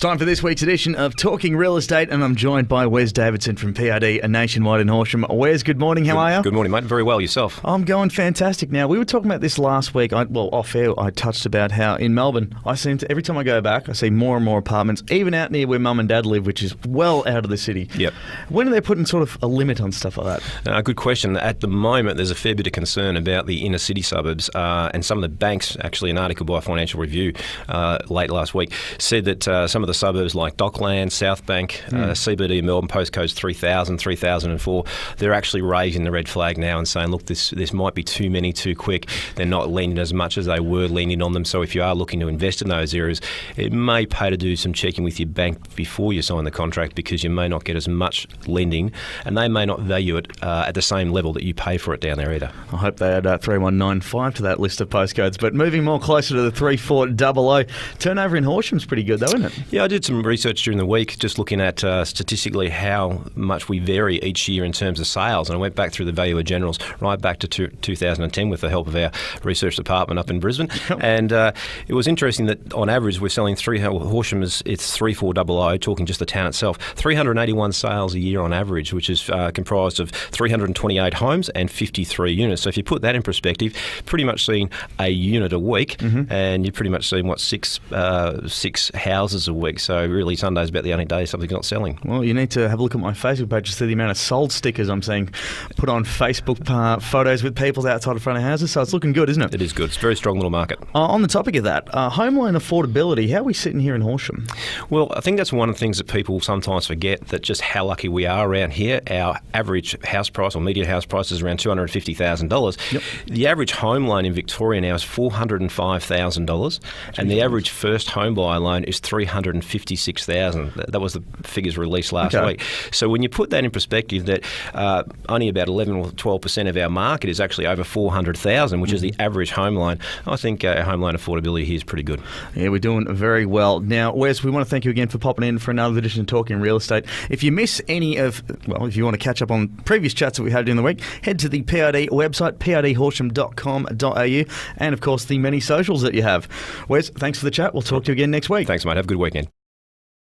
time for this week's edition of Talking Real Estate, and I'm joined by Wes Davidson from PRD Nationwide in Horsham. Wes, good morning. How are you? Good morning, mate. Very well. Yourself? I'm going fantastic. Now, we were talking about this last week. Off air, I touched about how in Melbourne, every time I go back, I see more and more apartments, even out near where Mum and Dad live, which is well out of the city. Yep. When are they putting sort of a limit on stuff like that? Good question. At the moment, there's a fair bit of concern about the inner city suburbs, and some of the banks, actually an article by Financial Review late last week, said that some of the suburbs like Dockland, South Bank, CBD Melbourne, postcodes 3000, 3004, they're actually raising the red flag now and saying, look, this might be too many too quick. They're not lending as much as they were lending on them. So if you are looking to invest in those areas, it may pay to do some checking with your bank before you sign the contract, because you may not get as much lending and they may not value it at the same level that you pay for it down there either. I hope they add 3195 to that list of postcodes. But moving more closer to the 3400, turnover in Horsham's pretty good though, isn't it? Yeah, I did some research during the week just looking at statistically how much we vary each year in terms of sales, and I went back through the Valuer Generals right back to 2010 with the help of our research department up in Brisbane. And it was interesting that on average we're selling Horsham it's 3400, talking just the town itself, 381 sales a year on average, which is comprised of 328 homes and 53 units. So if you put that in perspective, pretty much seeing a unit a week, and you're pretty much seeing six houses a week. So really Sunday's about the only day something's not selling. Well, you need to have a look at my Facebook page to see the amount of sold stickers I'm seeing put on Facebook, photos with people outside of front of houses. So it's looking good, isn't it? It is good. It's a very strong little market. On the topic of that, home loan affordability, how are we sitting here in Horsham? Well, I think that's one of the things that people sometimes forget, that just how lucky we are around here. Our average house price or median house price is around $250,000. Yep. The average home loan in Victoria now is $405,000, and the average first home buyer loan is $356,000. That was the figures released last week. So when you put that in perspective, that only about 11 or 12% of our market is actually over $400,000, which is the average home loan, I think home loan affordability here is pretty good. Yeah, we're doing very well. Now, Wes, we want to thank you again for popping in for another edition of Talking Real Estate. If you miss any of, if you want to catch up on previous chats that we had during the week, head to the PRD website, prdhorsham.com.au, and of course the many socials that you have. Wes, thanks for the chat. We'll talk to you again next week. Thanks, mate. Have a good weekend.